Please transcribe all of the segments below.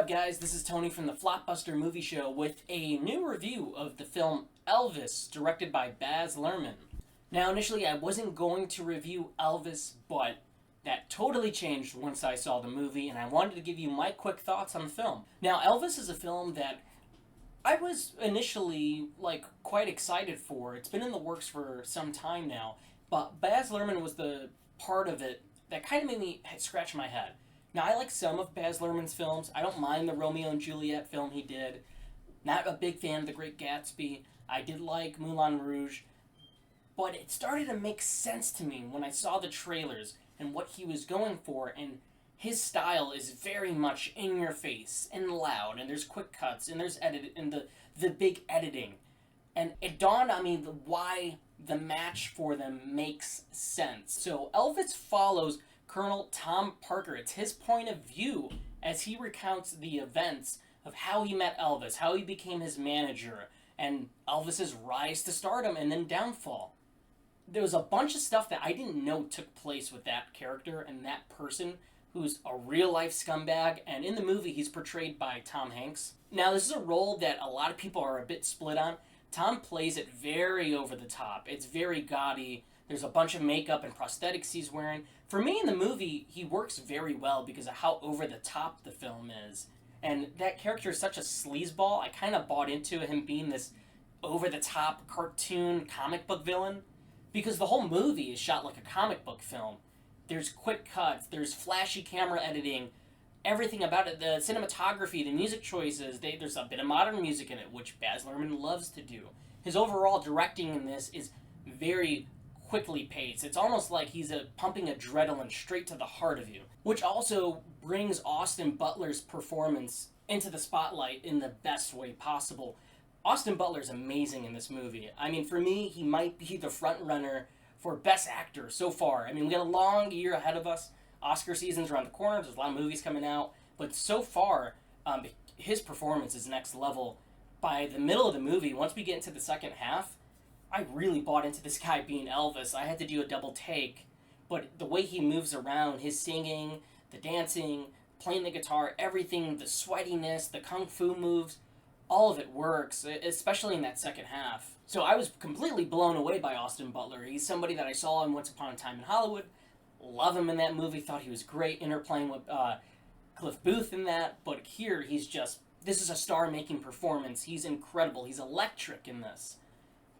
up, guys? This is Tony from the Flopbuster Movie Show with a new review of the film Elvis, directed by Baz Luhrmann. Now, initially, I wasn't going to review Elvis, but that totally changed once I saw the movie, and I wanted to give you my quick thoughts on the film. Now, Elvis is a film that I was initially, quite excited for. It's been in the works for some time now, but Baz Luhrmann was the part of it that kind of made me scratch my head. Now, I like some of Baz Luhrmann's films. I don't mind the Romeo and Juliet film he did. Not a big fan of The Great Gatsby. I did like Moulin Rouge. But it started to make sense to me when I saw the trailers and what he was going for. And his style is very much in your face and loud. And there's quick cuts and there's edit and the big editing. And it dawned on me why the match for them makes sense. So Elvis follows Colonel Tom Parker. It's his point of view as he recounts the events of how he met Elvis, how he became his manager, and Elvis's rise to stardom and then downfall. There was a bunch of stuff that I didn't know took place with that character and that person who's a real-life scumbag, and in the movie he's portrayed by Tom Hanks. Now, this is a role that a lot of people are a bit split on. Tom plays it very over the top. It's very gaudy. There's a bunch of makeup and prosthetics he's wearing. For me, in the movie, he works very well because of how over the top the film is. And that character is such a sleazeball, I kind of bought into him being this over the top cartoon comic book villain. Because the whole movie is shot like a comic book film. There's quick cuts, there's flashy camera editing, everything about it, the cinematography, the music choices, there's a bit of modern music in it, which Baz Luhrmann loves to do. His overall directing in this is very quickly paced. It's almost like he's pumping adrenaline straight to the heart of you, which also brings Austin Butler's performance into the spotlight in the best way possible. Austin Butler's amazing in this movie. I mean, for me, he might be the front runner for Best Actor so far. I mean, we got a long year ahead of us. Oscar season's around the corner. There's a lot of movies coming out. But so far, his performance is next level. By the middle of the movie, once we get into the second half, I really bought into this guy being Elvis. I had to do a double take. But the way he moves around, his singing, the dancing, playing the guitar, everything, the sweatiness, the kung fu moves, all of it works, especially in that second half. So I was completely blown away by Austin Butler. He's somebody that I saw in Once Upon a Time in Hollywood. Love him in that movie. Thought he was great interplaying with Cliff Booth in that. But here, this is a star-making performance. He's incredible. He's electric in this.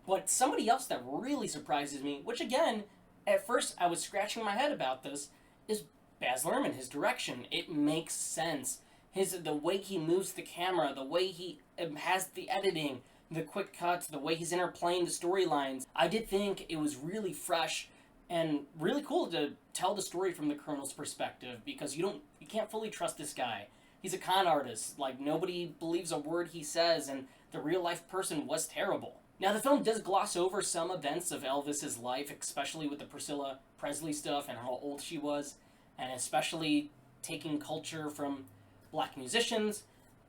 But somebody else that really surprises me, which again, at first I was scratching my head about this, is Baz Luhrmann, his direction. It makes sense. The way he moves the camera, the way he has the editing, the quick cuts, the way he's interplaying the storylines. I did think it was really fresh and really cool to tell the story from the Colonel's perspective, because you can't fully trust this guy. He's a con artist. Nobody believes a word he says, and the real life person was terrible. Now, the film does gloss over some events of Elvis's life, especially with the Priscilla Presley stuff and how old she was, and especially taking culture from black musicians.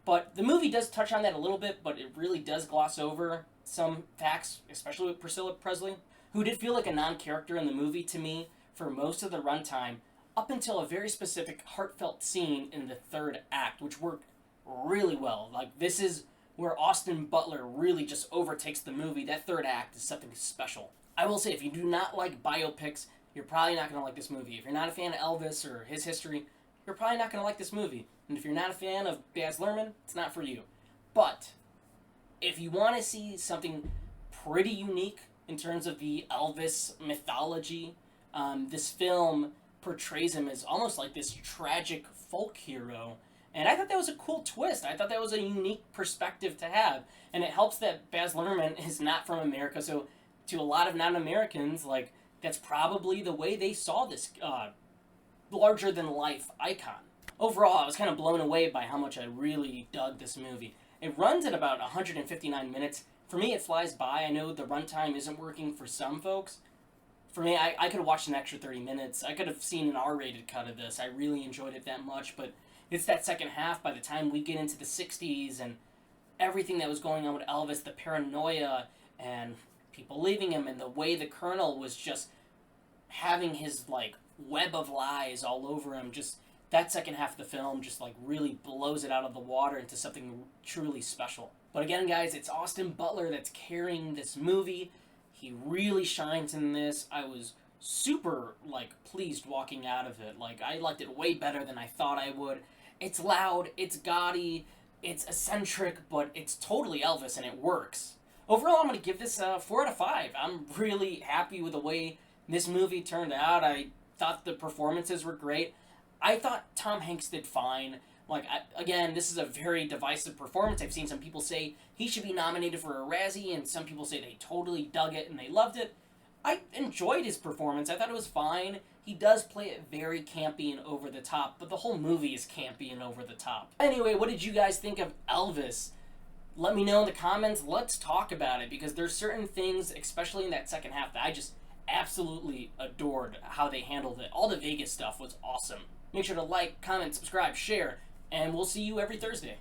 But the movie does touch on that a little bit, but it really does gloss over some facts, especially with Priscilla Presley, who did feel like a non-character in the movie to me for most of the runtime, up until a very specific heartfelt scene in the third act, which worked really well. This is where Austin Butler really just overtakes the movie. That third act is something special. I will say, if you do not like biopics, you're probably not going to like this movie. If you're not a fan of Elvis or his history, you're probably not going to like this movie. And if you're not a fan of Baz Luhrmann, it's not for you. But if you want to see something pretty unique in terms of the Elvis mythology, this film portrays him as almost like this tragic folk hero. And I thought that was a cool twist. I thought that was a unique perspective to have. And it helps that Baz Luhrmann is not from America. So to a lot of non-Americans, that's probably the way they saw this larger-than-life icon. Overall, I was kind of blown away by how much I really dug this movie. It runs at about 159 minutes. For me, it flies by. I know the runtime isn't working for some folks. For me, I could have watched an extra 30 minutes. I could have seen an R-rated cut of this. I really enjoyed it that much, but it's that second half, by the time we get into the 60s and everything that was going on with Elvis, the paranoia and people leaving him, and the way the Colonel was just having his web of lies all over him, just that second half of the film just like really blows it out of the water into something truly special. But again, guys, it's Austin Butler that's carrying this movie. He really shines in this. I was super like pleased walking out of it. Like, I liked it way better than I thought I would. It's loud, it's gaudy, it's eccentric, but it's totally Elvis and it works. Overall, I'm going to give this a 4 out of 5. I'm really happy with the way this movie turned out. I thought the performances were great. I thought Tom Hanks did fine. Like, again, this is a very divisive performance. I've seen some people say he should be nominated for a Razzie, and some people say they totally dug it and they loved it. I enjoyed his performance. I thought it was fine. He does play it very campy and over the top, but the whole movie is campy and over the top. Anyway, what did you guys think of Elvis? Let me know in the comments. Let's talk about it, because there's certain things, especially in that second half, that I just absolutely adored how they handled it. All the Vegas stuff was awesome. Make sure to like, comment, subscribe, share, and we'll see you every Thursday.